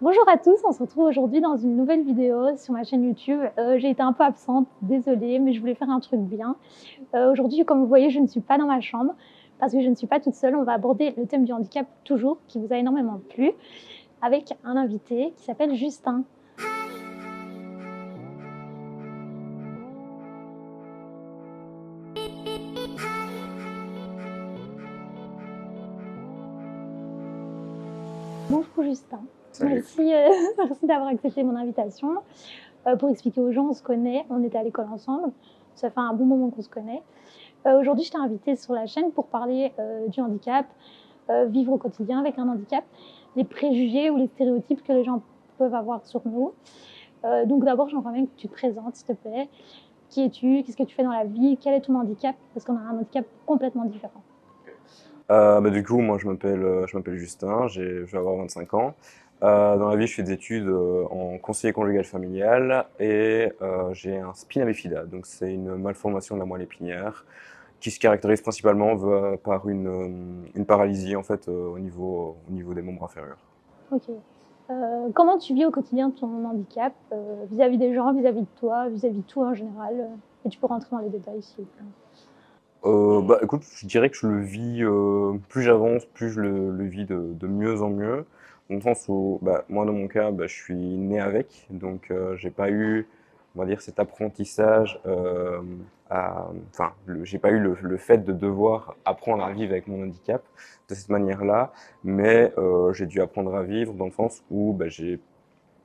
Bonjour à tous, on se retrouve aujourd'hui dans une nouvelle vidéo sur ma chaîne YouTube. J'ai été un peu absente, désolée, mais je voulais faire un truc bien. Aujourd'hui, comme vous voyez, je ne suis pas dans ma chambre parce que je ne suis pas toute seule. On va aborder le thème du handicap toujours, qui vous a énormément plu, avec un invité qui s'appelle Justin. Bonjour Justin. Salut. Merci, merci d'avoir accepté mon invitation. Pour expliquer aux gens, on se connaît, on était à l'école ensemble, ça fait un bon moment qu'on se connaît. Aujourd'hui, je t'ai invité sur la chaîne pour parler du handicap, vivre au quotidien avec un handicap, les préjugés ou les stéréotypes que les gens peuvent avoir sur nous. Donc d'abord, j'aimerais bien que tu te présentes, s'il te plaît. Qui es-tu? Qu'est-ce que tu fais dans la vie? Quel est ton handicap? Parce qu'on a un handicap complètement différent. Du coup, moi, je m'appelle Justin, je vais avoir 25 ans. Dans la vie, je fais des études en conseiller conjugal familial et j'ai un spina bifida. Donc, c'est une malformation de la moelle épinière qui se caractérise principalement par une paralysie en fait, au niveau des membres inférieurs. Ok. Comment tu vis au quotidien ton handicap vis-à-vis des gens, vis-à-vis de toi, vis-à-vis de tout en général et tu peux rentrer dans les détails s'il te plaît. Écoute, je dirais que je le vis, plus j'avance, plus je le vis de mieux en mieux. Dans le sens où, moi, dans mon cas, je suis né avec, donc j'ai pas eu, on va dire, cet apprentissage j'ai pas eu le fait de devoir apprendre à vivre avec mon handicap de cette manière-là, mais j'ai dû apprendre à vivre dans le sens où j'ai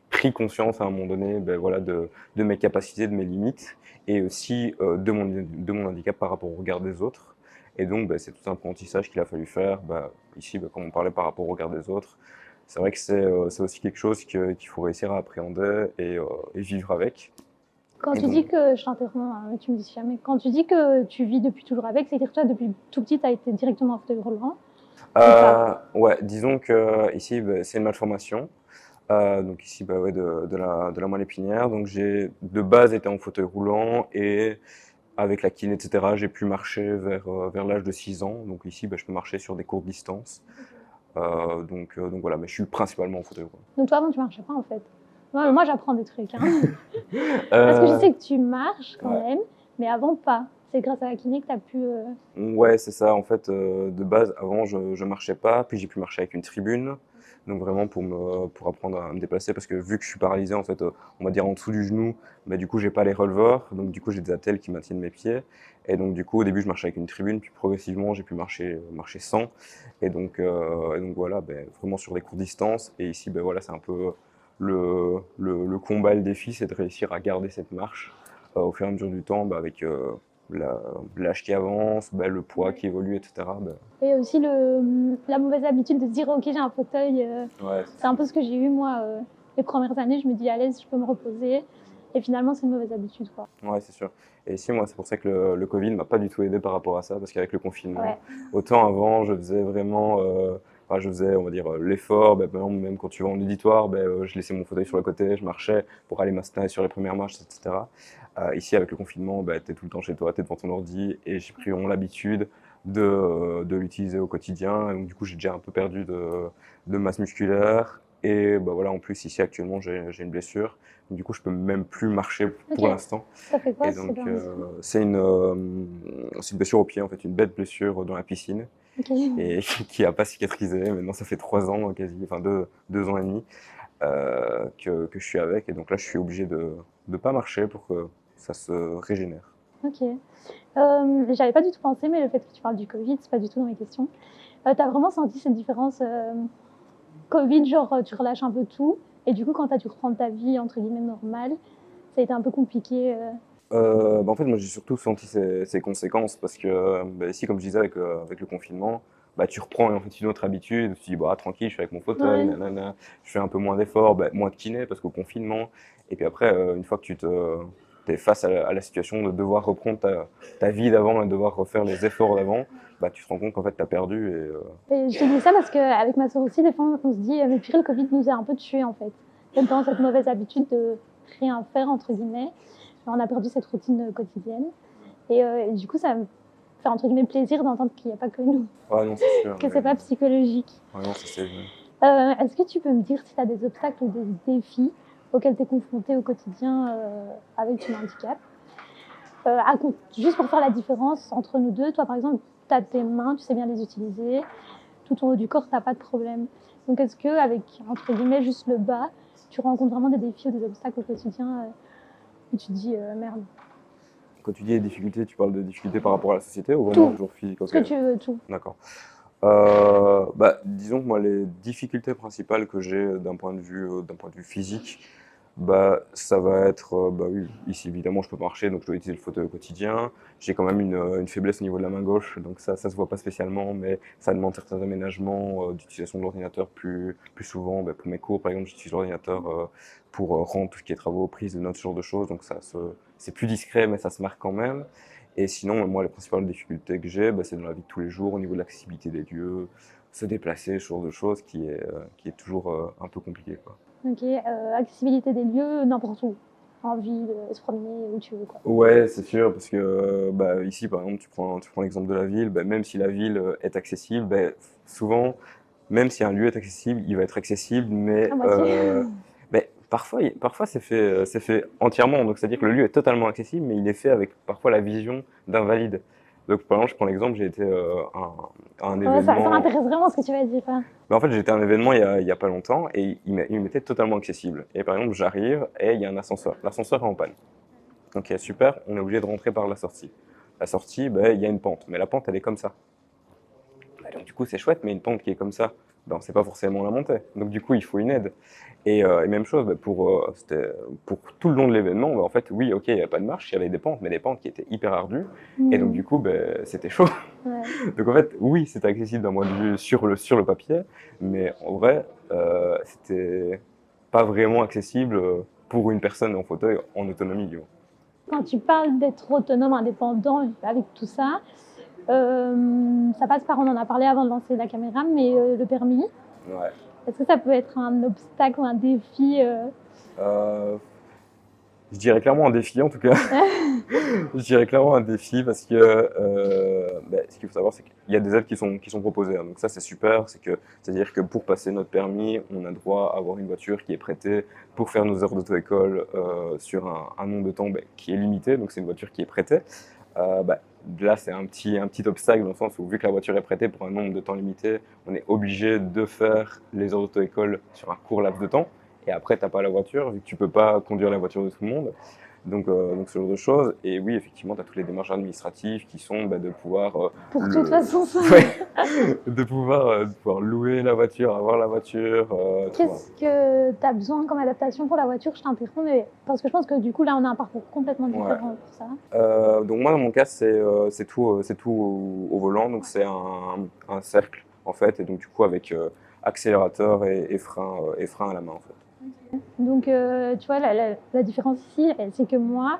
pris conscience à un moment donné voilà, de mes capacités, de mes limites et aussi de mon handicap par rapport au regard des autres. Et donc, c'est tout un apprentissage qu'il a fallu faire. Ici, comme on parlait par rapport au regard des autres, c'est vrai que c'est aussi quelque chose qu'il faut réussir à appréhender et vivre avec. Quand Et tu dis donc, que, je t'interromps, hein, mais tu me dis jamais, quand tu dis que tu vis depuis toujours avec, c'est-à-dire que toi, depuis tout petit, tu as été directement en fauteuil roulant ou pas? ouais, disons que ici, c'est une malformation. Donc ici, ouais, de la moelle épinière. Donc j'ai de base été en fauteuil roulant et avec la kiné, etc., j'ai pu marcher vers l'âge de 6 ans. Donc ici, je peux marcher sur des courtes distances. Donc voilà, mais je suis principalement en fauteuil roulant. Donc toi, avant, tu marchais pas en fait. Moi j'apprends des trucs, hein. Parce que je Euh, sais que tu marches quand ouais. même, mais avant pas. C'est grâce à la kiné que tu as pu... Ouais, c'est ça. En fait, de base, avant, je marchais pas, puis j'ai pu marcher avec une tribune. Donc vraiment pour apprendre à me déplacer, parce que vu que je suis paralysé, en fait, on va dire en dessous du genou, du coup, j'ai pas les releveurs. Donc du coup, j'ai des attelles qui maintiennent mes pieds. Et donc du coup, au début, je marchais avec une tribune, puis progressivement, j'ai pu marcher sans. Et donc voilà, vraiment sur des courtes distances. Et ici, voilà, c'est un peu le combat, le défi, c'est de réussir à garder cette marche au fur et à mesure du temps, avec l'âge qui avance, le poids qui évolue, etc. Et aussi la mauvaise habitude de se dire, ok, j'ai un fauteuil. Ouais, C'est un peu ce que j'ai eu moi les premières années. Je me dis, à l'aise, je peux me reposer. Et finalement, c'est une mauvaise habitude, quoi. ouais, c'est sûr. Et ici, moi, c'est pour ça que le Covid m'a pas du tout aidé par rapport à ça, parce qu'avec le confinement, Ouais. autant avant, je faisais vraiment, je faisais, on va dire, l'effort. Par exemple, même quand tu vas en auditoire, je laissais mon fauteuil sur le côté, je marchais pour aller m'installer sur les premières marches, etc. Ici, avec le confinement, tu es tout le temps chez toi, tu es devant ton ordi, et j'ai pris vraiment l'habitude de l'utiliser au quotidien. Et donc, du coup, j'ai déjà un peu perdu de masse musculaire. Et voilà, en plus, ici, actuellement, j'ai une blessure. Donc, du coup, je peux même plus marcher Ok. pour l'instant. Ça fait quoi Et si c'est donc, pas indiscret? c'est une blessure au pied, en fait, une bête blessure dans la piscine, Ok. et qui a pas cicatrisé. Maintenant, ça fait 3 ans quasi, enfin 2 ans et demi, que je suis avec. Et donc là, je suis obligé de pas marcher pour que ça se régénère. Ok. J'avais pas du tout pensé, mais le fait que tu parles du Covid, c'est pas du tout dans mes questions. T'as vraiment senti cette différence Covid, genre tu relâches un peu tout, et du coup, quand t'as dû reprendre ta vie entre guillemets normale, ça a été un peu compliqué. En fait, moi, j'ai surtout senti ses conséquences parce que, ici, comme je disais, avec le confinement, tu reprends en fait une autre habitude. Tu te dis, tranquille, je suis avec mon fauteuil, Ouais. nanana, je fais un peu moins d'efforts, moins de kiné parce qu'au confinement. Et puis après, une fois que es face à la situation de devoir reprendre ta vie d'avant et de devoir refaire les efforts d'avant, tu te rends compte qu'en fait, tu as perdu. Et je te dis ça parce qu'avec ma soeur aussi, des fois, on se dit, mais purée, le Covid nous a un peu tués en fait. Dans cette mauvaise habitude de rien faire, entre guillemets, on a perdu cette routine quotidienne. Et du coup, ça me fait entre guillemets plaisir d'entendre qu'il n'y a pas que nous, Ouais, non, c'est sûr. que c'est pas psychologique. Ouais, non, ça c'est vrai. Est-ce que tu peux me dire si tu as des obstacles ou des défis auxquels tu es confrontée au quotidien avec ton handicap? Juste pour faire la différence entre nous deux, toi par exemple, tu as tes mains, tu sais bien les utiliser, tout en haut du corps, tu n'as pas de problème. Donc est-ce qu'avec, entre guillemets, juste le bas, tu rencontres vraiment des défis ou des obstacles au quotidien où tu te dis merde? Quand tu dis les difficultés, tu parles de difficultés par rapport à la société ou vraiment Tout, toujours physique? ce que tu veux, tout. D'accord. Disons que moi, les difficultés principales que j'ai d'un point de vue physique, ça va être, oui, ici évidemment je peux marcher, donc je dois utiliser le fauteuil au quotidien. J'ai quand même une faiblesse au niveau de la main gauche, donc ça se voit pas spécialement, mais ça demande certains aménagements, d'utilisation de l'ordinateur plus souvent. Pour mes cours, par exemple, j'utilise l'ordinateur pour rendre tout ce qui est travaux, prise de notes, ce genre de choses, donc c'est plus discret, mais ça se marque quand même. Et sinon, moi, les principales difficultés que j'ai, c'est dans la vie de tous les jours, au niveau de l'accessibilité des lieux, se déplacer, ce genre de choses qui est toujours un peu compliqué, quoi. Ok, accessibilité des lieux, n'importe où. En ville, se promener où tu veux, quoi. Ouais, c'est sûr, parce que ici, par exemple, tu prends l'exemple de la ville, même si la ville est accessible, souvent, même si un lieu est accessible, il va être accessible, mais À moitié. parfois c'est fait entièrement. Donc, c'est-à-dire que le lieu est totalement accessible, mais il est fait avec parfois la vision d'un valide. Donc, par exemple, je prends l'exemple, j'ai été à un Ouais, ça événement. m'intéresse vraiment ce que tu vas dire. Hein. En fait, j'étais à un événement il y a pas longtemps et il m'était totalement accessible. Et par exemple, j'arrive et il y a un ascenseur. L'ascenseur est en panne. Ok, super, on est obligé de rentrer par la sortie. La sortie, il y a une pente, mais la pente, elle est comme ça. Donc du coup, c'est chouette, mais une pente qui est comme ça, on ne sait pas forcément la monter. Donc du coup, il faut une aide. Et même chose, pour tout le long de l'événement, en fait, oui, ok, il n'y avait pas de marche, il y avait des pentes, mais des pentes qui étaient hyper ardues. Et donc du coup, c'était chaud. Ouais. Donc en fait, oui, c'était accessible d'un point de vue sur le papier, mais en vrai, c'était pas vraiment accessible pour une personne en fauteuil en autonomie, du coup. Quand tu parles d'être autonome, indépendant avec tout ça, ça passe par, on en a parlé avant de lancer la caméra, mais le permis, Ouais. est-ce que ça peut être un obstacle ou un défi Je dirais clairement un défi en tout cas. Je dirais clairement un défi parce que ce qu'il faut savoir, c'est qu'il y a des aides qui sont proposées. Hein. Donc ça, c'est super. C'est-à-dire que pour passer notre permis, on a droit à avoir une voiture qui est prêtée pour faire nos heures d'auto-école sur un nombre de temps qui est limité. Donc c'est une voiture qui est prêtée. Là, c'est un petit obstacle dans le sens où vu que la voiture est prêtée pour un nombre de temps limité, on est obligé de faire les heures d'auto-école sur un court laps de temps. Et après, tu n'as pas la voiture, vu que tu ne peux pas conduire la voiture de tout le monde. Donc ce genre de choses. Et oui, effectivement, tu as toutes les démarches administratives qui sont de pouvoir... pour toute façon ça. de pouvoir louer la voiture, avoir la voiture. Qu'est-ce que tu as besoin comme adaptation pour la voiture? Je t'interromps, mais parce que je pense que du coup, là, on a un parcours complètement différent pour ça. Donc moi, dans mon cas, c'est tout au volant. Donc c'est un cercle, en fait. Et donc du coup, avec accélérateur et frein à la main, en fait. Donc, tu vois, la différence ici, c'est que moi,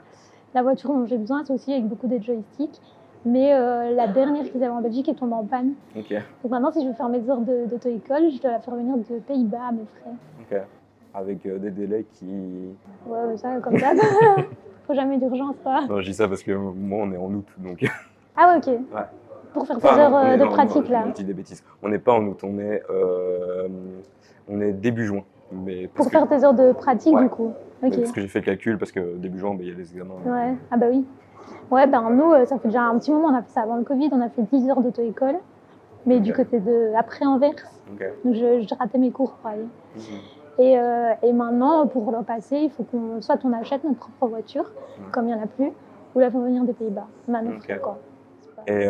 la voiture dont j'ai besoin, c'est aussi avec beaucoup de joysticks. Mais la dernière qu'ils avaient en Belgique est tombée en panne. Okay. Donc maintenant, si je veux faire mes heures d'auto-école, je dois la faire venir de Pays-Bas à mes frais. Ok. Avec des délais qui... Ouais, ça, comme ça. Faut jamais d'urgence, quoi. Non, je dis ça parce que moi, on est en août, donc... Ah ouais, ok. Ouais. Pour faire tes heures de pratique, là. Je dis des bêtises. On n'est pas en août, on est début juin. Mais pour faire tes heures de pratique, ouais. Du coup. Okay. Parce que j'ai fait le calcul, parce que début juin, il y a les examens. Ouais, ah bah oui. Ouais, nous, ça fait déjà un petit moment, on a fait ça avant le Covid, on a fait 10 heures d'auto-école, mais okay. Du côté de après Anvers. Okay. Donc je ratais mes cours pour aller. Et maintenant, pour le passer, il faut soit on achète notre propre voiture, comme il n'y en a plus, ou la faire venir des Pays-Bas. Maintenant, quoi. Et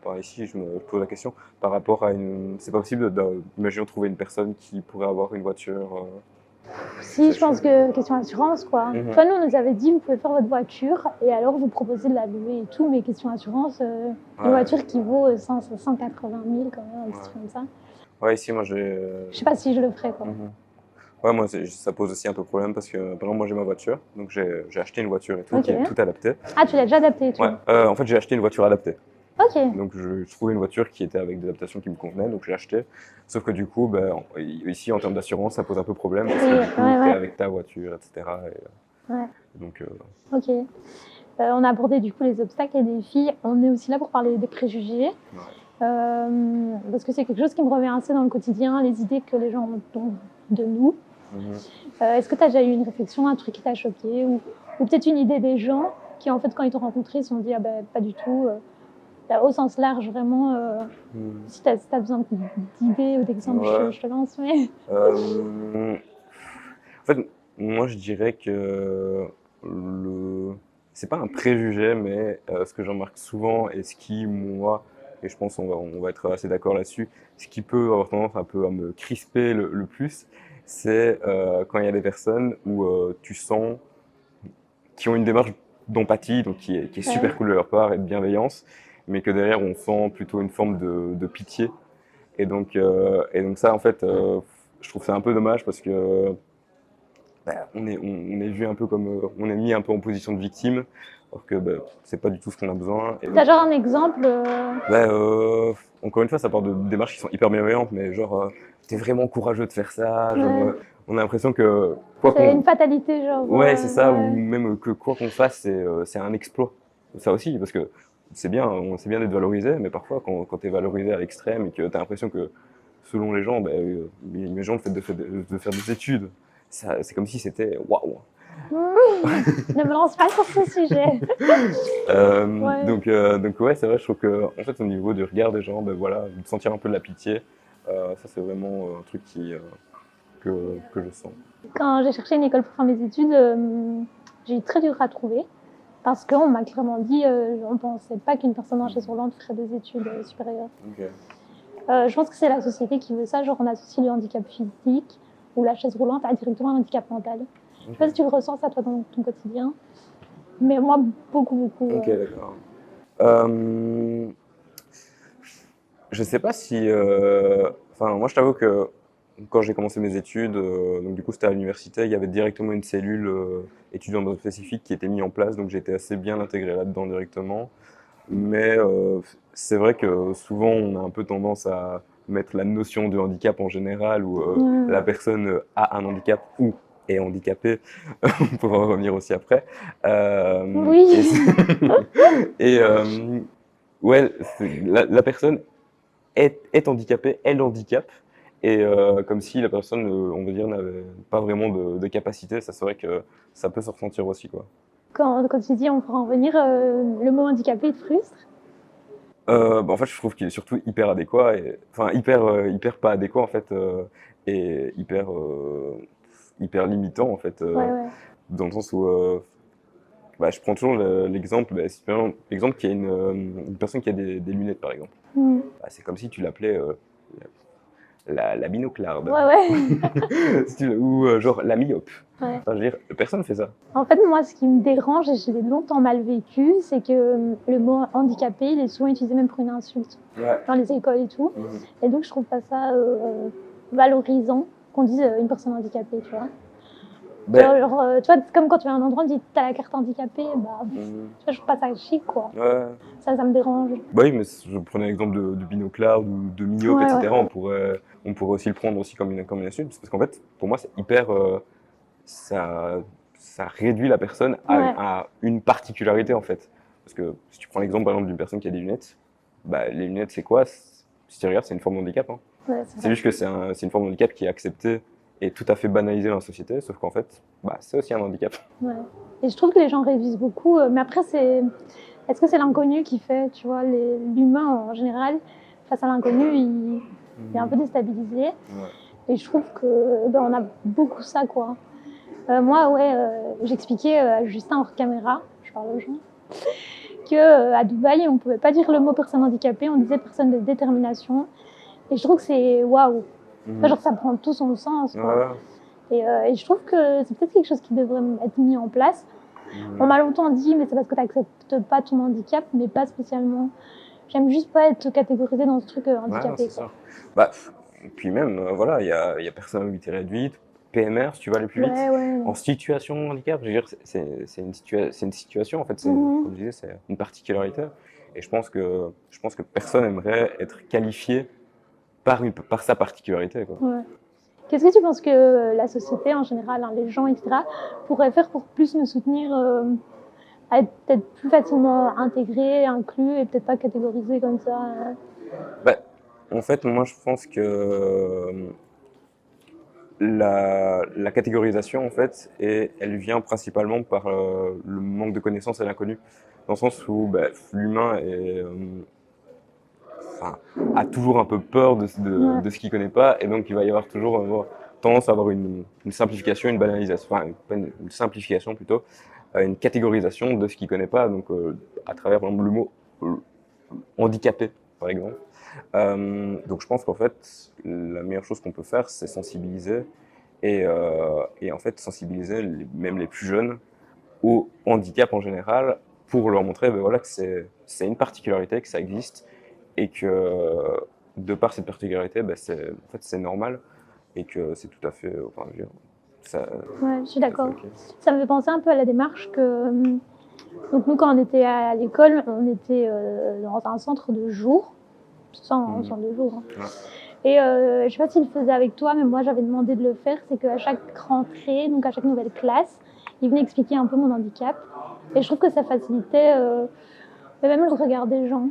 par ici, je me pose la question, par rapport à c'est pas possible d'imaginer trouver une personne qui pourrait avoir une voiture Si, je pense que question assurance, quoi. Enfin, nous, on nous avait dit, vous pouvez faire votre voiture, et alors vous proposez de la louer et tout, mais question assurance, une voiture qui vaut 180 000 quand même, un truc comme ça. Ouais, ici, moi, je sais pas si je le ferais, quoi. Ouais, moi, ça pose aussi un peu de problème parce que, par exemple, moi, j'ai ma voiture, donc j'ai acheté une voiture et tout, qui est tout adaptée. Ah, tu l'as déjà adaptée et tout? Ouais, en fait, j'ai acheté une voiture adaptée. Ok. Donc, je trouvais une voiture qui était avec des adaptations qui me convenaient, donc j'ai acheté. Sauf que du coup, ici, en termes d'assurance, ça pose un peu problème parce que du coup, t'es avec ta voiture, etc. Donc, Ok. On a abordé du coup les obstacles et les défis. On est aussi là pour parler des préjugés. Parce que c'est quelque chose qui me revient assez dans le quotidien, les idées que les gens ont de nous. Est-ce que tu as déjà eu une réflexion, un truc qui t'a choqué ou peut-être une idée des gens qui, en fait, quand ils t'ont rencontré, ils se sont dit « Ah ben, pas du tout au sens large, vraiment. Si tu as besoin d'idées ou d'exemples, Ouais. je te lance. Mais... En fait, moi, je dirais que c'est pas un préjugé, mais ce que j'en remarque souvent et ce qui, moi, et je pense on va être assez d'accord là-dessus, ce qui peut avoir tendance un peu à me crisper le plus, c'est quand il y a des personnes où tu sens qui ont une démarche d'empathie, donc qui est super cool de leur part et de bienveillance, mais que derrière on sent plutôt une forme de pitié. Et donc ça, en fait, je trouve ça un peu dommage parce que on est vu un peu comme, on est mis un peu en position de victime, alors que c'est pas du tout ce qu'on a besoin. T'as genre un exemple Encore une fois, ça part de démarches qui sont hyper bienveillantes, mais genre, t'es vraiment courageux de faire ça. Genre, on a l'impression que c'est une fatalité, genre. Ouais, c'est ça, ou même que quoi qu'on fasse, c'est un exploit. Ça aussi, parce que c'est bien d'être valorisé, mais parfois quand t'es valorisé à l'extrême et que t'as l'impression que selon les gens, imaginons le fait de faire des études, c'est comme si c'était waouh. Ne me lance pas sur ce sujet. Donc ouais, c'est vrai, je trouve que en fait au niveau du regard des gens, voilà, de sentir un peu de la pitié, ça c'est vraiment un truc que je sens. Quand j'ai cherché une école pour faire mes études, j'ai eu très dur à trouver parce qu'on m'a clairement dit on ne pensait pas qu'une personne en chaise roulante ferait des études supérieures. Okay. Je pense que c'est la société qui veut ça, genre on associe le handicap physique ou la chaise roulante à directement un handicap mental. Okay. Je ne sais pas si tu le ressens ça toi dans ton quotidien, mais moi beaucoup. Ok, d'accord. Je sais pas si... Enfin, moi je t'avoue que quand j'ai commencé mes études, donc du coup c'était à l'université, il y avait directement une cellule étudiante spécifique qui était mise en place, donc j'étais assez bien intégré là-dedans directement. Mais c'est vrai que souvent on a un peu tendance à mettre la notion de handicap en général, où la personne a un handicap ou est handicapée, on pourra en revenir aussi après. Oui. Ouais, la personne est handicapée, elle handicape, et comme si la personne, on va dire, n'avait pas vraiment de capacité, ça c'est vrai que ça peut se ressentir aussi, quoi. Quand tu dis on pourra en revenir, le mot handicapé il te frustre? En fait, je trouve qu'il est surtout hyper adéquat, enfin hyper pas adéquat en fait, et hyper limitant en fait, dans le sens où je prends toujours l'exemple, l'exemple qui a une personne qui a des lunettes par exemple. C'est comme si tu l'appelais la binoclarde. Ou genre la myope. Enfin, je veux dire, personne ne fait ça. En fait, moi, ce qui me dérange, et je l'ai longtemps mal vécu, c'est que le mot handicapé, il est souvent utilisé même pour une insulte dans les écoles et tout. Et donc, je trouve pas ça valorisant qu'on dise une personne handicapée, tu vois. Genre, tu vois, comme quand tu vas à un endroit, on dit t'as la carte handicapée, tu vois, je trouve pas ça chic, quoi. Ça me dérange. Oui, mais je prenais l'exemple de binoclard ou de myope, etc. On pourrait aussi le prendre aussi comme une insulte, parce qu'en fait, pour moi, c'est hyper... ça réduit la personne à une particularité, en fait. Parce que si tu prends l'exemple, par exemple, d'une personne qui a des lunettes, les lunettes, c'est quoi? Si tu regardes, c'est une forme de handicap. C'est juste que c'est une forme de handicap qui est acceptée et tout à fait banalisée dans la société, sauf qu'en fait, c'est aussi un handicap. Et je trouve que les gens réduisent beaucoup, mais après, est-ce que c'est l'inconnu qui fait, tu vois, l'humain en général, face à l'inconnu, il est un peu déstabilisé. Et je trouve que on a beaucoup ça, quoi. Moi, j'expliquais à Justin hors caméra, je parle aux gens, qu'à Dubaï, on ne pouvait pas dire le mot personne handicapée, on disait personne de détermination. Et je trouve que c'est waouh. Genre, ça prend tout son sens, quoi. Et je trouve que c'est peut-être quelque chose qui devrait être mis en place. On m'a longtemps dit, mais c'est parce que tu n'acceptes pas ton handicap, mais pas spécialement. J'aime juste pas être catégorisée dans ce truc handicapé. C'est ça. Puis même, voilà, il y a personne à mobilité réduite, PMR, si tu vas aller plus vite. En situation de handicap, je veux dire, c'est une situation, en fait, comme je disais, c'est une particularité. Et je pense que personne aimerait être qualifié par sa particularité, quoi. Qu'est-ce que tu penses que la société en général, les gens, etc., pourraient faire pour plus nous soutenir à être peut-être plus facilement intégrés, inclus et peut-être pas catégorisés comme ça Bah, en fait, moi, je pense que la catégorisation, en fait, elle vient principalement par le manque de connaissances et l'inconnu. Dans le sens où bah, l'humain enfin, a toujours un peu peur Ouais, de ce qu'il ne connaît pas, et donc il va y avoir toujours tendance à avoir une simplification, une banalisation, enfin pas une simplification plutôt, une catégorisation de ce qu'il ne connaît pas, donc à travers par exemple, le mot euh, handicapé, par exemple. Donc je pense qu'en fait, la meilleure chose qu'on peut faire, c'est sensibiliser et en fait sensibiliser même les plus jeunes au handicap en général pour leur montrer ben voilà, que c'est une particularité, que ça existe et que de par cette particularité, ben en fait, c'est normal et que c'est tout à fait, enfin, je veux dire, ça, ouais, je suis tout à fait d'accord. ok. Ça me fait penser un peu à la démarche que donc nous quand on était à l'école, on était dans un centre de jour, sans centre de jour. Hein. Ouais. Et je sais pas s'il le faisait avec toi, mais moi j'avais demandé de le faire. C'est qu'à chaque rentrée, donc à chaque nouvelle classe, il venait expliquer un peu mon handicap. Et je trouve que ça facilitait même le regard des gens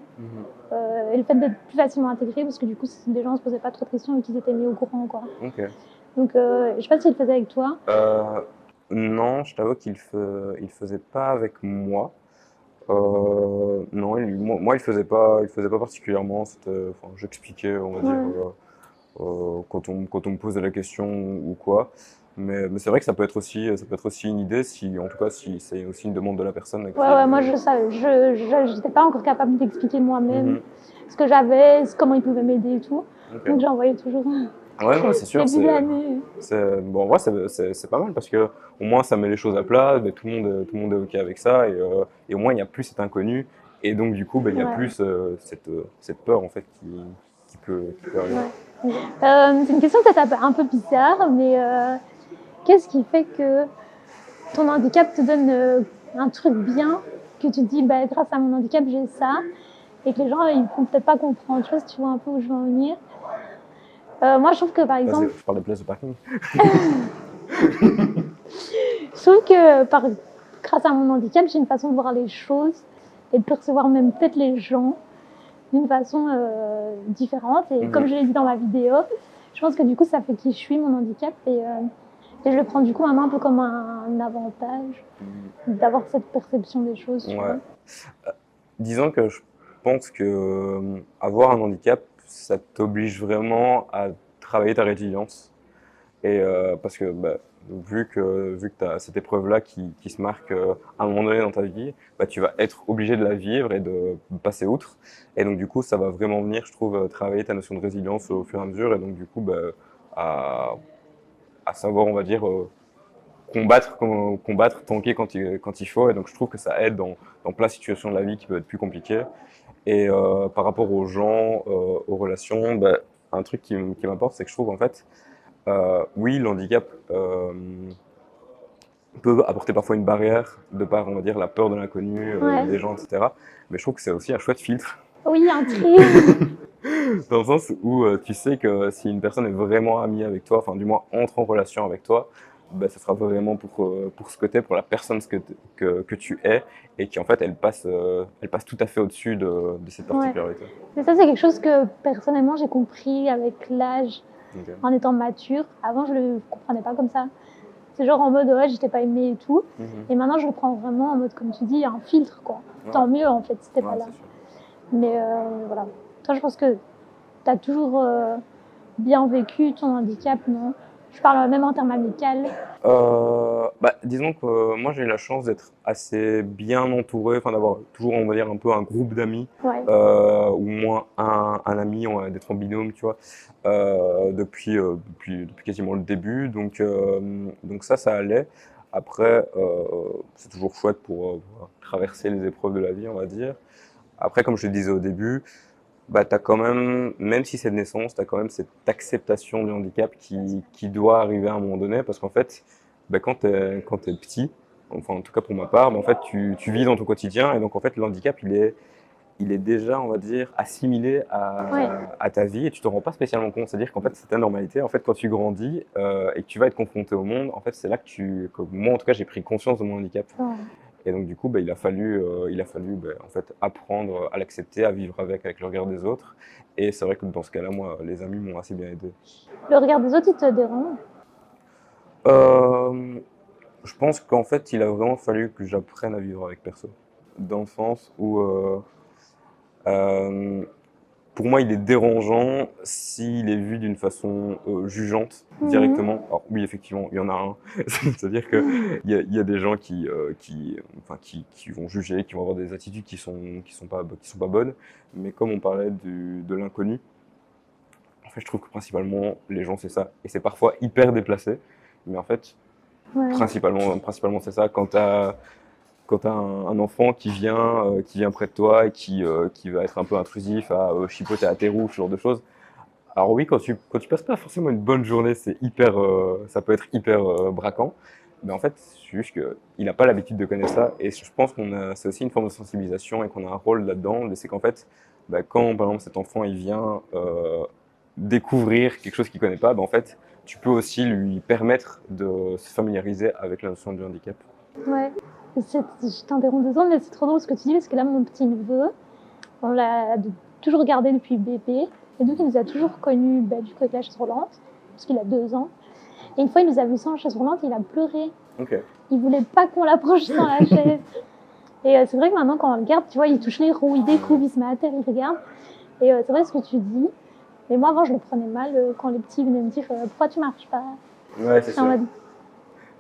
et le fait d'être plus facilement intégré, parce que du coup, des gens ne se posaient pas trop de questions et qu'ils étaient mis au courant, quoi. Ok. Donc je sais pas s'il le faisait avec toi. Euh, non, je t'avoue il faisait pas avec moi. Non, moi, il faisait pas particulièrement. Enfin, j'expliquais, on va dire, Ouais. quand on me posait la question ou quoi. Mais c'est vrai que ça peut être aussi une idée, si, en tout cas, si c'est aussi une demande de la personne Ouais, ouais, moi je savais, je n'étais pas encore capable d'expliquer moi-même Mhm. ce que j'avais, comment ils pouvaient m'aider et tout. Donc Ok. j'envoyais toujours Ouais, non, c'est sûr, début d'année. bon, en vrai, c'est pas mal parce que au moins ça met les choses à plat, ben, tout le monde est ok avec ça et au moins il n'y a plus cet inconnu et donc du coup, ben, il y a Ouais. plus cette peur en fait qui peut arriver. Ouais. C'est une question peut-être un peu bizarre, mais qu'est-ce qui fait que ton handicap te donne un truc bien, que tu te dis, bah, grâce à mon handicap, j'ai ça, et que les gens, ils ne vont peut-être pas comprendre. Tu vois, si tu vois un peu où je veux en venir. Moi, je trouve que, par Vas-y, exemple, je parle de place de parking. je trouve que grâce à mon handicap, j'ai une façon de voir les choses et de percevoir même peut-être les gens d'une façon différente. Et comme Mhm. je l'ai dit dans ma vidéo, je pense que du coup, ça fait qui je suis, mon handicap. Et je le prends du coup maintenant un peu comme un avantage d'avoir cette perception des choses, tu vois. Ouais. Disons que je pense que avoir un handicap, ça t'oblige vraiment à travailler ta résilience. Et parce que bah, vu que tu as cette épreuve-là qui se marque à un moment donné dans ta vie, bah, tu vas être obligé de la vivre et de passer outre. Et donc du coup, ça va vraiment venir, je trouve, travailler ta notion de résilience au fur et à mesure. Et donc du coup, bah, à, à savoir, on va dire, combattre, tanker quand il faut. Et donc je trouve que ça aide dans plein de situations de la vie qui peuvent être plus compliquées. Et par rapport aux gens, aux relations, bah, un truc qui m'importe, c'est que je trouve en fait, oui, le handicap peut apporter parfois une barrière de par, on va dire, la peur de l'inconnu, Ouais. des gens, etc. Mais je trouve que c'est aussi un chouette filtre, Oui, un tri. dans le sens où tu sais que si une personne est vraiment amie avec toi, enfin du moins entre en relation avec toi, bah, ce sera vraiment pour ce que t'es, pour la personne que tu es, et qui en fait, elle passe tout à fait au-dessus de cette Ouais. particularité. Mais ça, c'est quelque chose que personnellement, j'ai compris avec l'âge, Ok. en étant mature. Avant, je le comprenais pas comme ça. C'est genre en mode, ouais, j'étais pas aimée et tout. Mhm. Et maintenant, je le prends vraiment en mode, comme tu dis, un filtre, quoi. Ouais, Tant mieux, en fait, si t'es pas ouais, là. c'est sûr. Mais voilà. Toi, je pense que t'as toujours bien vécu ton handicap, non? Je parle même en termes amicaux. Bah, disons que moi j'ai eu la chance d'être assez bien entouré, enfin d'avoir toujours on va dire un peu un groupe d'amis, Ouais. ou moins un ami, d'être en binôme, tu vois, depuis quasiment le début. Donc ça allait. Après, c'est toujours chouette pour traverser les épreuves de la vie, on va dire. Après, comme je le disais au début, bah, t'as quand même, même si c'est de naissance, tu as quand même cette acceptation du handicap qui doit arriver à un moment donné, parce qu'en fait, bah, quand t'es petit, enfin en tout cas pour ma part, bah, en fait tu vis dans ton quotidien, et donc en fait le handicap il est déjà, on va dire, assimilé Ouais. à ta vie, et tu te rends pas spécialement compte, c'est-à-dire qu'en fait c'est ta normalité. En fait quand tu grandis et que tu vas être confronté au monde, en fait c'est là que moi en tout cas j'ai pris conscience de mon handicap. Ouais. Et donc du coup, il a fallu en fait, apprendre à l'accepter, à vivre avec le regard des autres. Et c'est vrai que dans ce cas-là, moi, les amis m'ont assez bien aidé. Le regard des autres, il te dérange? Euh, je pense qu'en fait, il a vraiment fallu que j'apprenne à vivre avec personne. Dans le sens où, euh, pour moi, il est dérangeant s'il est vu d'une façon jugeante Mhm. directement. Alors oui, effectivement, il y en a un. C'est-à-dire qu'il y a des gens qui vont juger, qui vont avoir des attitudes qui sont pas bonnes. Mais comme on parlait de l'inconnu, en fait, je trouve que principalement, les gens, c'est ça. Et c'est parfois hyper déplacé. Mais en fait, Ouais. principalement c'est ça. Quand tu as un enfant qui vient près de toi et qui va être un peu intrusif, à chipoter à tes roues, ce genre de choses. Alors oui, quand tu passes pas forcément une bonne journée, ça peut être hyper braquant. Mais en fait, c'est juste qu'il n'a pas l'habitude de connaître ça. Et je pense c'est aussi une forme de sensibilisation et qu'on a un rôle là-dedans. C'est qu'en fait, quand par exemple cet enfant il vient découvrir quelque chose qu'il connaît pas, en fait, tu peux aussi lui permettre de se familiariser avec la notion du handicap. Ouais. Je t'interromps 2 secondes, mais c'est trop drôle ce que tu dis, parce que là, mon petit neveu, on l'a toujours gardé depuis bébé. Et donc, il nous a toujours connus du coup, avec la chaise roulante, parce qu'il a 2 ans. Et une fois, il nous a vu sans la chaise roulante, il a pleuré. Ok. Il voulait pas qu'on l'approche sans la chaise. Et c'est vrai que maintenant, quand on le regarde, tu vois, il touche les roues, il découvre, il se met à terre, il regarde. Et c'est vrai ce que tu dis. Mais moi, avant, je le prenais mal quand les petits venaient me dire pourquoi tu marches pas. Ouais, c'est J'étais en sûr. mode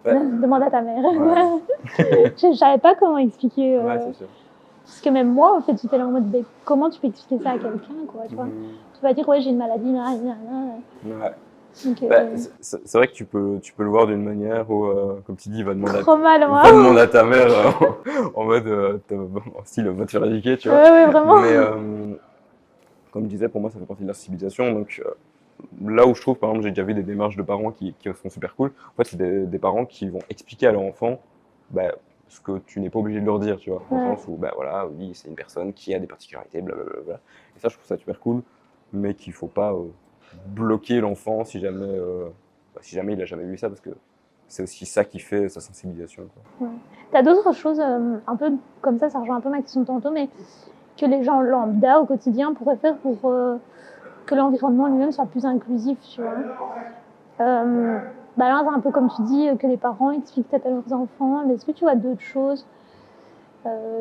Ouais. demande à ta mère. Ouais. Je savais pas comment expliquer. Ouais, c'est sûr. Parce que même moi, en fait, j'étais là en mode comment tu peux expliquer ça à quelqu'un, quoi, tu vois. Tu vas dire ouais, j'ai une maladie, Ouais. donc C'est vrai que tu peux le voir d'une manière où, comme tu dis, trop mal, moi. va demander à ta mère en mode, en style, va te faire éduquer, tu vois. Ouais, vraiment. Mais comme je disais, pour moi, ça fait partie de la civilisation. Donc là où je trouve, par exemple, j'ai déjà vu des démarches de parents qui sont super cool. En fait, c'est des parents qui vont expliquer à leur enfant bah, ce que tu n'es pas obligé de leur dire, tu vois. Dans le sens où, voilà, oui, c'est une personne qui a des particularités, blablabla. Et ça, je trouve ça super cool, mais qu'il faut pas bloquer l'enfant si jamais il a jamais vu ça, parce que c'est aussi ça qui fait sa sensibilisation, quoi. Ouais. T'as d'autres choses un peu comme ça rejoint un peu ma question de tantôt, mais que les gens lambda au quotidien pourraient faire pour que l'environnement lui-même soit plus inclusif, tu vois. Là, c'est un peu comme tu dis, que les parents expliquent peut-être à leurs enfants, mais est-ce que tu vois d'autres choses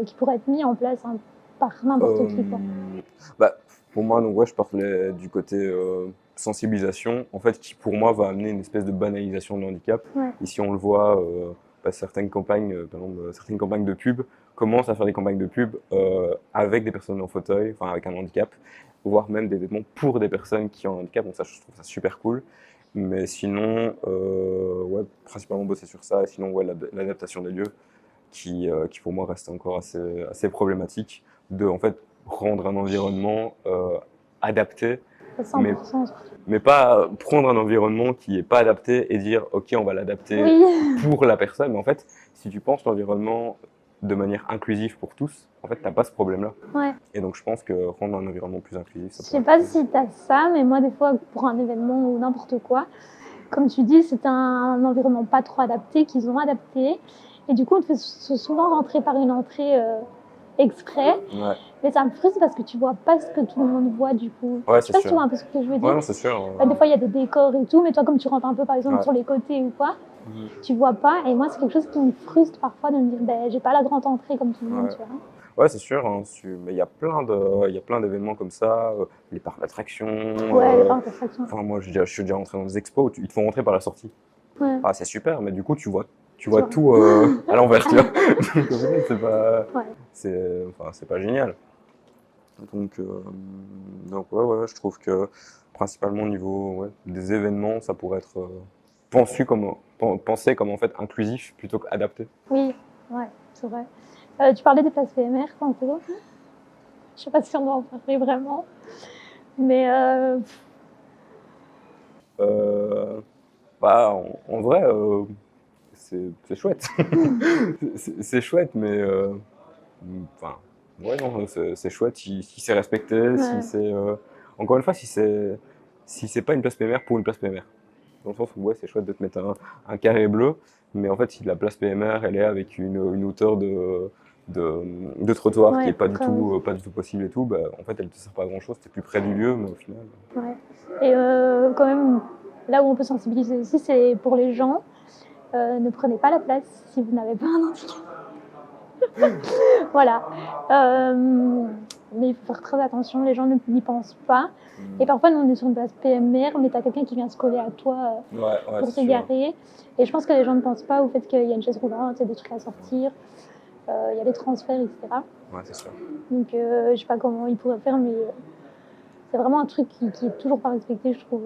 qui pourraient être mises en place par n'importe qui, quoi. Bah, pour moi, donc ouais, je parlais du côté sensibilisation, en fait, qui pour moi va amener une espèce de banalisation de handicap. Ouais. Ici, on le voit, certaines campagnes, par exemple, certaines campagnes de pub commencent à faire des campagnes de pub avec des personnes en fauteuil, enfin avec un handicap, voire même des vêtements pour des personnes qui ont un handicap. Donc ça, je trouve ça super cool. Mais sinon, ouais, principalement bosser sur ça. Et sinon, ouais, l'adaptation des lieux qui pour moi reste encore assez problématique, de en fait rendre un environnement adapté, mais, 100%. mais pas prendre un environnement qui n'est pas adapté et dire ok on va l'adapter Oui. pour la personne, mais en fait si tu penses l'environnement de manière inclusive pour tous, en fait t'as pas ce problème-là. Ouais. Et donc je pense que rendre un environnement plus inclusif, ça Je pourrait sais pas être si t'as ça, mais moi des fois pour un événement ou n'importe quoi, comme tu dis, c'est un environnement pas trop adapté qu'ils ont adapté. Et du coup, on te fait souvent rentrer par une entrée exprès. Ouais. Mais ça me frustre parce que tu vois pas ce que tout le monde voit du coup. Ouais, Je sais pas si tu vois un peu ce que je veux dire. Ouais, non, c'est sûr. Des fois, il y a des décors et tout, mais toi, comme tu rentres un peu par exemple Ouais. sur les côtés ou quoi, tu vois pas. Et moi, c'est quelque chose qui me frustre parfois de me dire, j'ai pas la grande entrée comme tout le monde, Ouais. tu vois. Ouais, c'est sûr, hein, mais il y a plein d'événements comme ça, les parcs d'attractions. Ouais, les parcs d'attractions. Enfin, moi, je suis déjà rentré dans des expos où ils te font rentrer par la sortie. Ouais. Ah, c'est super, mais du coup, tu vois tout à l'envers, tu vois. Donc, au final, c'est pas génial. Donc, je trouve que principalement au niveau des événements, ça pourrait être pensé comme en fait inclusif plutôt qu'adapté. Oui, ouais, c'est vrai. Tu parlais des places PMR tantôt. Je sais pas si on va en parler vraiment. Mais En vrai, c'est chouette. C'est chouette, mais enfin, ouais, non, c'est chouette si c'est respecté, ouais. encore une fois, si c'est pas une place PMR pour une place PMR. Dans le sens où, ouais, c'est chouette de te mettre un carré bleu, mais en fait, si la place PMR, elle est avec une hauteur de trottoir qui Ouais, est très oui. pas du tout possible et tout, bah, en fait, elle te sert pas à grand-chose, t'es plus près du lieu, mais au final... Ouais. Et quand même, là où on peut sensibiliser aussi, c'est pour les gens. Ne prenez pas la place si vous n'avez pas un handicap. Voilà. Mais il faut faire très attention, les gens n'y pensent pas. Et parfois, nous, on est sur une place PMR, mais tu as quelqu'un qui vient se coller à toi Ouais, pour c'est sûr. s'égarer. Et je pense que les gens ne pensent pas au fait qu'il y a une chaise roulante, il y a des trucs à sortir, il y a des transferts, etc. Ouais, c'est sûr. Donc, je sais pas comment ils pourraient faire, mais c'est vraiment un truc qui est toujours pas respecté, je trouve.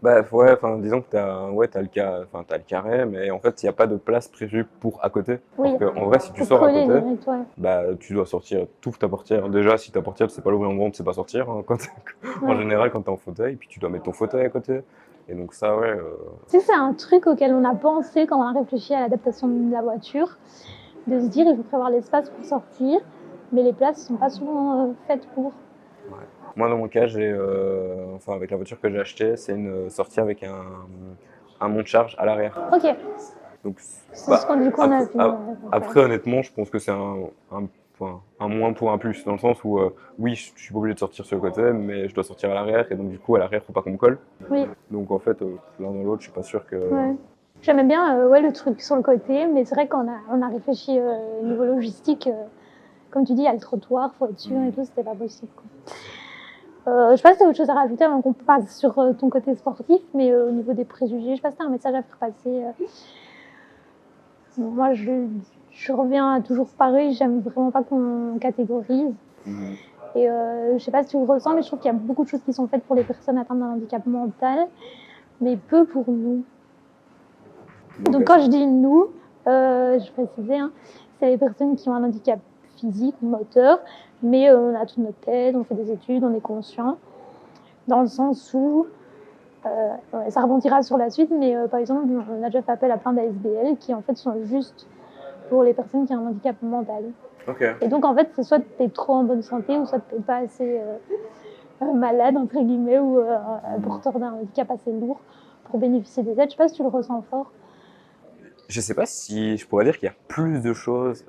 Bah ouais, enfin disons que t'as le carré, mais en fait il n'y a pas de place prévue pour à côté. Oui, Alors qu'en vrai, si tu pour sors à coller côté, direct, ouais. bah tu dois sortir, t'ouvres ta portière. Déjà, si ta portière, tu sais pas l'ouvrir en grand, tu sais pas sortir. Hein, en Ouais. général, quand t'es en fauteuil, puis tu dois mettre ton fauteuil à côté. Et donc ça, ouais. Tu sais, c'est un truc auquel on a pensé quand on a réfléchi à l'adaptation de la voiture, de se dire il faut prévoir l'espace pour sortir, mais les places ne sont pas souvent faites pour. Ouais. Moi, dans mon cas, enfin avec la voiture que j'ai achetée, c'est une sortie avec un monte-charge à l'arrière. Ok, Donc, c'est ce bah, qu'on du coup on a fini. après, honnêtement, je pense que c'est un moins pour un plus, dans le sens où, oui, je suis pas obligé de sortir sur le côté, mais je dois sortir à l'arrière, et donc du coup, à l'arrière, faut pas qu'on me colle. Oui, Donc en fait, l'un dans l'autre, je suis pas sûr que... ouais. J'aimais bien ouais, le truc sur le côté, mais c'est vrai qu'on a réfléchi au niveau logistique. Comme tu dis, il y a le trottoir, il faut être sûr et tout, c'était pas possible. Quoi. Je sais pas si tu as autre chose à rajouter avant qu'on passe sur ton côté sportif, mais au niveau des préjugés, je sais pas si tu as un message à faire passer. Moi, je reviens toujours pareil, j'aime vraiment pas qu'on catégorise. Mhm. Et je sais pas si tu le ressens, mais je trouve qu'il y a beaucoup de choses qui sont faites pour les personnes atteintes d'un handicap mental, mais peu pour nous. Donc quand je dis nous, je précisais, hein, c'est les personnes qui ont un handicap physique ou moteur, mais on a toute notre tête, on fait des études, on est conscient, dans le sens où, ouais, ça rebondira sur la suite, mais par exemple, on a déjà fait appel à plein d'ASBL qui en fait sont juste pour les personnes qui ont un handicap mental. Ok. Et donc en fait, c'est soit tu es trop en bonne santé, ou soit tu n'es pas assez malade, entre guillemets, ou porteur d'un handicap assez lourd pour bénéficier des aides. Je sais pas si tu le ressens fort. Je sais pas si je pourrais dire qu'il y a plus de choses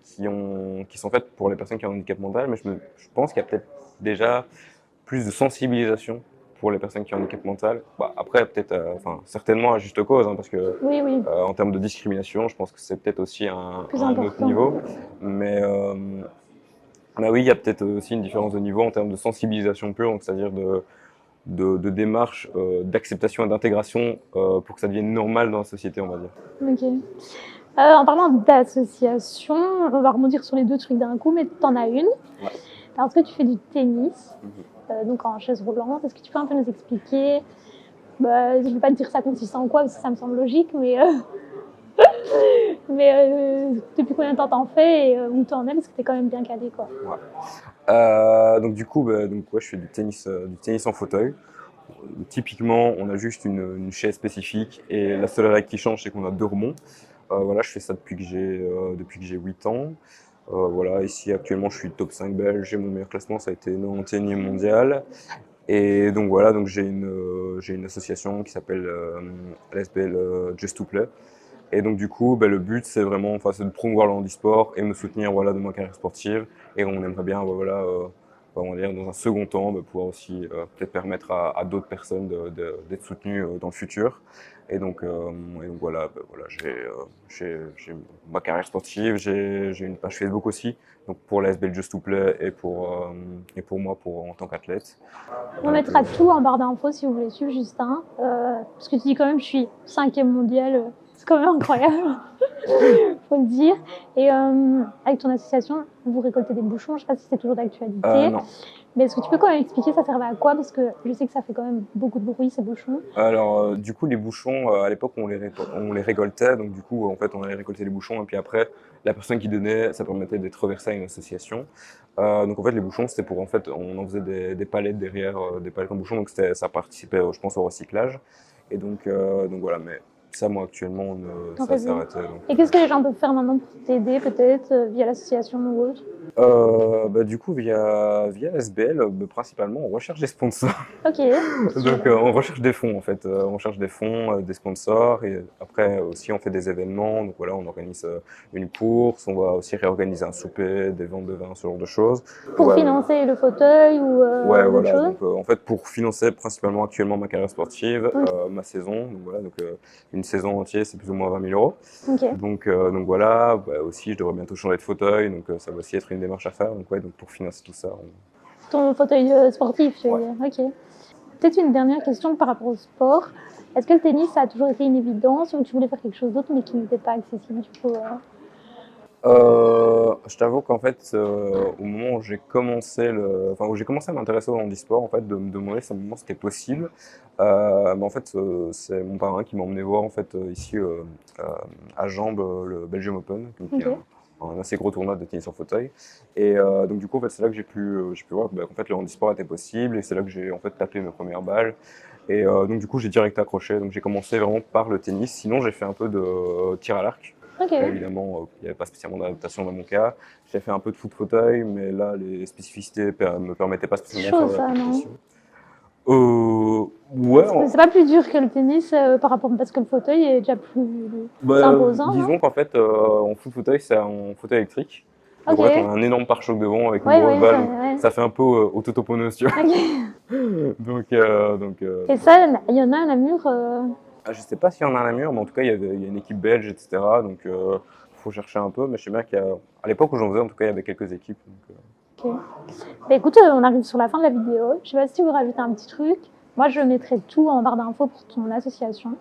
qui sont faites pour les personnes qui ont un handicap mental, mais je pense qu'il y a peut-être déjà plus de sensibilisation pour les personnes qui ont un handicap mental. Bah, après, peut-être, enfin, certainement à juste cause, hein, parce que Oui, oui, en termes de discrimination, je pense que c'est peut-être aussi plus un autre important. niveau. Mais bah oui, il y a peut-être aussi une différence de niveau en termes de sensibilisation pure, donc c'est-à-dire de démarche d'acceptation et d'intégration pour que ça devienne normal dans la société, on va dire. Ok. En parlant d'association, on va rebondir sur les deux trucs d'un coup, mais tu en as une. Ouais. Parce que tu fais du tennis, Mhm. donc en chaise roulante. Est-ce que tu peux un peu nous expliquer je ne vais pas te dire ça consiste en quoi, parce que ça me semble logique, mais depuis combien de temps t'en fais et où t'en es, parce que t'es quand même bien calé, quoi. Ouais. Donc du coup, ouais, je fais du tennis en fauteuil. Typiquement, on a juste une chaise spécifique et la seule règle qui change, c'est qu'on a deux remonts. Voilà, je fais ça depuis que j'ai 8 ans. Voilà, ici actuellement, je suis top 5 belge. J'ai mon meilleur classement, ça a été 91e mondial. Et donc voilà, donc j'ai une association qui s'appelle l'ASBL Just to Play. Et donc du coup, le but c'est vraiment, enfin, c'est de promouvoir le handisport et me soutenir, voilà, de ma carrière sportive. Et on aimerait bien, voilà, on va dire, dans un second temps, pouvoir aussi peut-être permettre à d'autres personnes d'être soutenues dans le futur. Et donc voilà, voilà, j'ai ma carrière sportive, j'ai une page Facebook aussi, donc pour la SBL Just to Play et pour moi en tant qu'athlète. On mettra tout en barre d'infos si vous voulez suivre Justin. Parce que tu dis quand même, je suis 5e mondiale, c'est quand même incroyable, faut le dire. Et avec ton association, vous récoltez des bouchons, je sais pas si c'est toujours d'actualité. Non. Mais est-ce que tu peux quand même expliquer ça servait à quoi? Parce que je sais que ça fait quand même beaucoup de bruit, ces bouchons. Alors, du coup, les bouchons, à l'époque, on les récoltait. Donc, du coup, en fait, on allait récolter les bouchons. Et puis après, la personne qui donnait, ça permettait d'être reversé à une association. Donc, en fait, les bouchons, c'était pour, en fait, on en faisait des palettes derrière, des palettes en bouchons. Donc, ça participait, je pense, au recyclage. Et donc voilà. Mais Ça, moi, actuellement, T'en ça fais s'est plus. arrêté. Donc, Et qu'est-ce que les gens peuvent faire maintenant pour t'aider, peut-être, via l'association ou autre? bah, du coup, via SBL, bah, principalement, on recherche des sponsors. Ok, Donc, super. on recherche des fonds, en fait. On cherche des fonds, des sponsors. Et après, aussi, on fait des événements. Donc, voilà, on organise une course. On va aussi réorganiser un souper, des ventes de vin, ce genre de choses. Pour Ouais, financer le fauteuil ou ouais, d'autres voilà. choses? Donc, en fait, pour financer principalement actuellement ma carrière sportive, Ok. ma saison. Donc, voilà. Donc, une saison entière, c'est plus ou moins 20 000 euros. Ok. Donc voilà. Bah, aussi, je devrais bientôt changer de fauteuil. Donc, ça va aussi être une démarche à faire. Donc, ouais, donc pour financer tout ça, Ton fauteuil sportif, tu veux ouais. dire. Ok. Peut-être une dernière question par rapport au sport. Est-ce que le tennis, ça a toujours été une évidence ou tu voulais faire quelque chose d'autre mais qui n'était pas accessible du coup Je t'avoue qu'en fait, au moment où j'ai commencé enfin, où j'ai commencé à m'intéresser au handisport, en fait, de me demander si à un moment c'était possible, mais en fait, c'est mon parrain qui m'a emmené voir en fait ici euh, à Jambes le Belgium Open, donc qui est Ok. un assez gros tournoi de tennis en fauteuil. Et donc du coup, en fait, c'est là que j'ai pu voir que, bah, qu'en fait le handisport était possible, et c'est là que j'ai en fait tapé mes premières balles. Et donc du coup, j'ai direct accroché. Donc j'ai commencé vraiment par le tennis. Sinon, j'ai fait un peu de tir à l'arc. Ok. Là, évidemment, il n'y avait pas spécialement d'adaptation dans mon cas. J'ai fait un peu de foot fauteuil, mais là, les spécificités me permettaient pas spécialement de Chaud faire de la ça, non? compétition. Ouais, C'est pas plus dur que le tennis par rapport parce que le fauteuil est déjà plus. C'est bah, imposant, non? disons qu'en fait, en foot fauteuil, c'est un fauteuil électrique. Donc Ok. en fait, on a un énorme pare-choc devant avec une Ouais, grosse ouais, balle. ça, Donc ouais. ça fait un peu auto-toponose, tu vois. Ok. Donc Et ça, il y en a à Namur. je sais pas s'il y en a un à Namur, mais en tout cas, il y a une équipe belge, etc. Donc faut chercher un peu. Mais je sais bien à l'époque où j'en faisais, en tout cas, il y avait quelques équipes. Donc, Ok. Bah, écoute, on arrive sur la fin de la vidéo. Je sais pas si tu veux rajouter un petit truc. Moi, je mettrai tout en barre d'infos pour ton association.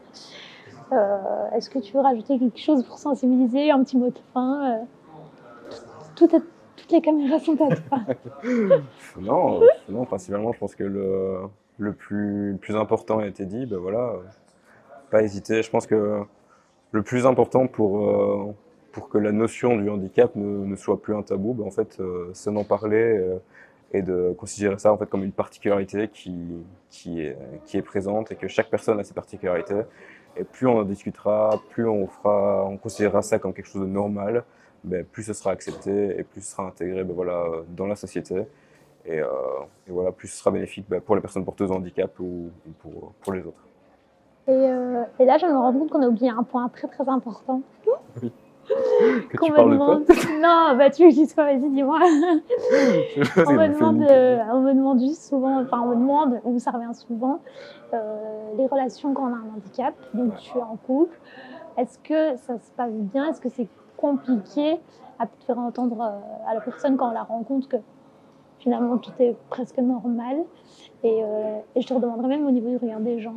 Est-ce que tu veux rajouter quelque chose pour sensibiliser, un petit mot de fin toutes les caméras sont à toi. non, principalement, je pense que le plus important a été dit. Ben voilà, pas hésiter. Je pense que le plus important pour que la notion du handicap ne soit plus un tabou, ben en fait, c'est d'en parler et de considérer ça en fait comme une particularité qui est, qui est présente et que chaque personne a ses particularités. Et plus on en discutera, plus on considérera ça comme quelque chose de normal, ben plus ce sera accepté et plus ce sera intégré ben voilà, dans la société. Et, euh, et voilà, plus ce sera bénéfique ben, pour les personnes porteuses de handicap ou pour les autres. Et là, je me rends compte qu'on a oublié un point très très important. Oui. Que Qu'on tu me parles de quoi? demande. Non, bah tu veux que je dise quoi? Vas-y, dis-moi. On On me demande juste souvent, enfin, on me demande, ou ça revient souvent, les relations quand on a un handicap. Donc, Ouais. tu es en couple. Est-ce que ça se passe bien? Est-ce que c'est compliqué à te faire entendre à la personne quand on la rencontre que finalement tout est presque normal? Et je te redemanderai même au niveau du regard des gens.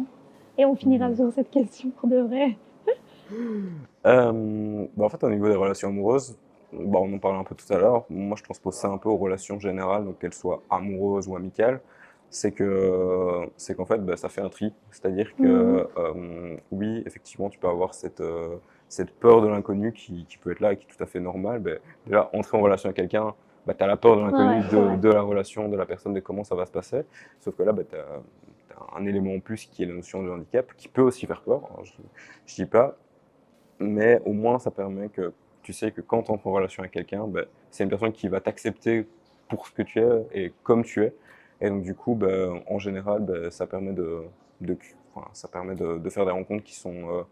Et on finira sur cette question pour de vrai. Bah en fait, au niveau des relations amoureuses, bah on en parlait un peu tout à l'heure. Moi, je transpose ça un peu aux relations générales, donc qu'elles soient amoureuses ou amicales. C'est qu'en fait, bah, ça fait un tri. C'est-à-dire que oui, effectivement, tu peux avoir cette peur de l'inconnu qui peut être là et qui est tout à fait normale. Bah, déjà, entrer en relation avec quelqu'un, bah, tu as la peur de l'inconnu Ouais, c'est vrai. de la relation, de la personne, de comment ça va se passer. Sauf que là, bah, tu as un élément en plus qui est la notion de handicap, qui peut aussi faire peur. Alors, je dis pas, mais au moins ça permet que tu sais que quand tu entres en relation avec quelqu'un, ben, c'est une personne qui va t'accepter pour ce que tu es et comme tu es. Et donc du coup, ben, en général, ben, ça permet enfin, ça permet de faire des rencontres qui sont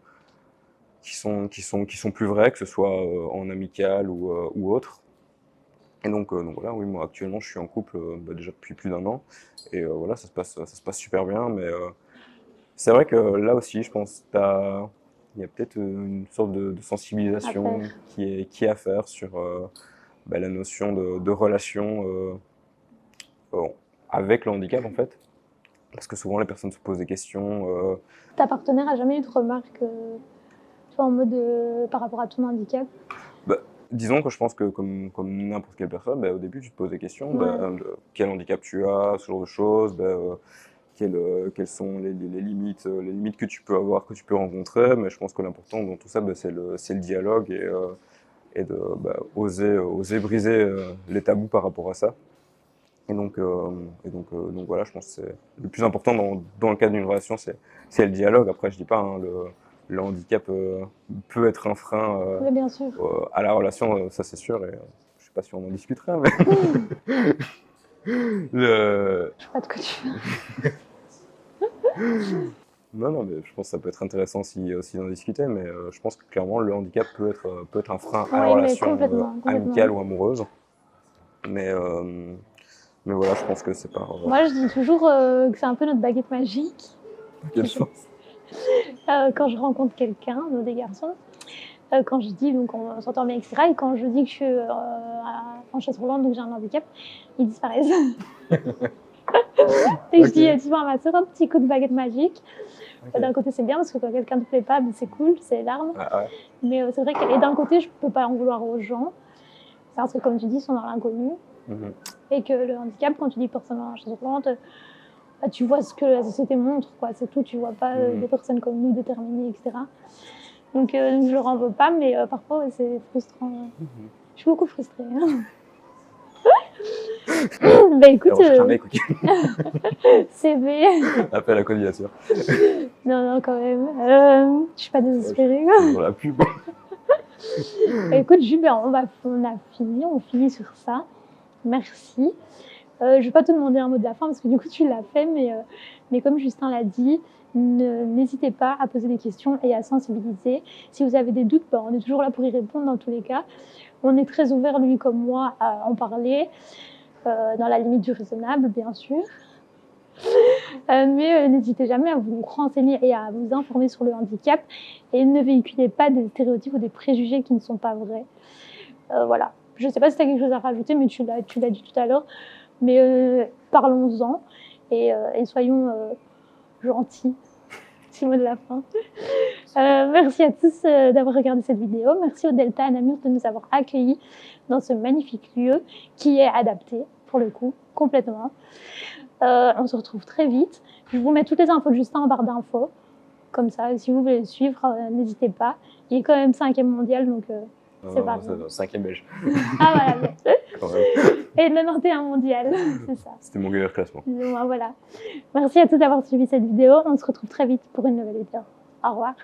plus vraies, que ce soit en amical ou autre. Et donc voilà, oui, moi actuellement je suis en couple ben, déjà depuis plus d'1 an. Et voilà, ça se passe super bien, mais c'est vrai que là aussi, je pense il y a peut-être une sorte de À faire. sensibilisation qui est à faire sur bah, la notion de relation euh, avec le handicap en fait. Parce que souvent les personnes se posent des questions. Ta partenaire a jamais eu de remarques, toi, en mode par rapport à ton handicap? Bah, disons que je pense que comme n'importe quelle personne, bah, au début tu te poses des questions. Bah, Ouais. quel handicap tu as, ce genre de choses. Bah, quelles sont les limites que tu peux avoir, que tu peux rencontrer. Mais je pense que l'important dans tout ça, bah, c'est le dialogue et de bah, oser briser les tabous par rapport à ça. Et donc voilà, je pense que c'est le plus important dans le cadre d'une relation, c'est le dialogue. Après, je dis pas, hein, le handicap peut être un frein Oui, bien sûr. à la relation, ça c'est sûr, et je sais pas si on en discutera, mais le... Je sais pas de quoi tu Non, non, mais je pense que ça peut être intéressant aussi d'en discuter, mais je pense que clairement le handicap peut être un frein à la Oui, mais relation complètement, amicale complètement. ou amoureuse, mais, voilà, je pense que c'est pas... Moi, je dis toujours que c'est un peu notre baguette magique. quelle chance. Quand je rencontre quelqu'un, des garçons, quand je dis donc on s'entend bien, etc. Et quand je dis que je suis en chaise roulante, donc j'ai un handicap, ils disparaissent. Et je dis, Ok. tu vois, ma soeur, un petit coup de baguette magique. Ok. D'un côté, c'est bien parce que quand quelqu'un ne te plaît pas, ben, c'est cool, c'est larmes. Ah, ouais. Mais c'est vrai que, et d'un côté, je ne peux pas en vouloir aux gens. Parce que, comme tu dis, ils sont dans l'inconnu. Mhm. Et que le handicap, quand tu dis personne en chaise roulante, bah, tu vois ce que la société montre, quoi. C'est tout. Tu vois pas des personnes comme nous déterminées, etc. Donc, je leur en veux pas, mais parfois, ouais, c'est frustrant. Je suis beaucoup frustrée. Hein. Bah écoute, On cherche un mec, ok. CV. Appel à candidature. Non, quand même. Je suis pas désespérée. Pour la pub. Écoute, Jules, on finit sur ça. Merci. Je vais pas te demander un mot de la fin parce que du coup tu l'as fait, mais comme Justin l'a dit, n'hésitez pas à poser des questions et à sensibiliser. Si vous avez des doutes, on est toujours là pour y répondre dans tous les cas. On est très ouvert, lui comme moi, à en parler, dans la limite du raisonnable, bien sûr. Mais n'hésitez jamais à vous renseigner et à vous informer sur le handicap et ne véhiculez pas des stéréotypes ou des préjugés qui ne sont pas vrais. Voilà. Je ne sais pas si tu as quelque chose à rajouter, mais tu l'as dit tout à l'heure. Mais parlons-en et soyons gentils. Petit mot de la fin. Merci à tous d'avoir regardé cette vidéo. Merci au Delta à Namur de nous avoir accueillis dans ce magnifique lieu qui est adapté, pour le coup, complètement. On se retrouve très vite. Je vous mets toutes les infos de Justin en barre d'infos. Comme ça, si vous voulez le suivre, n'hésitez pas. Il est quand même 5e mondial, donc c'est pas grave. 5e belge. Ah voilà. Quand même. Et le 91 mondial, c'est ça. C'était mon meilleur classement. Voilà. Merci à tous d'avoir suivi cette vidéo. On se retrouve très vite pour une nouvelle vidéo. Au revoir.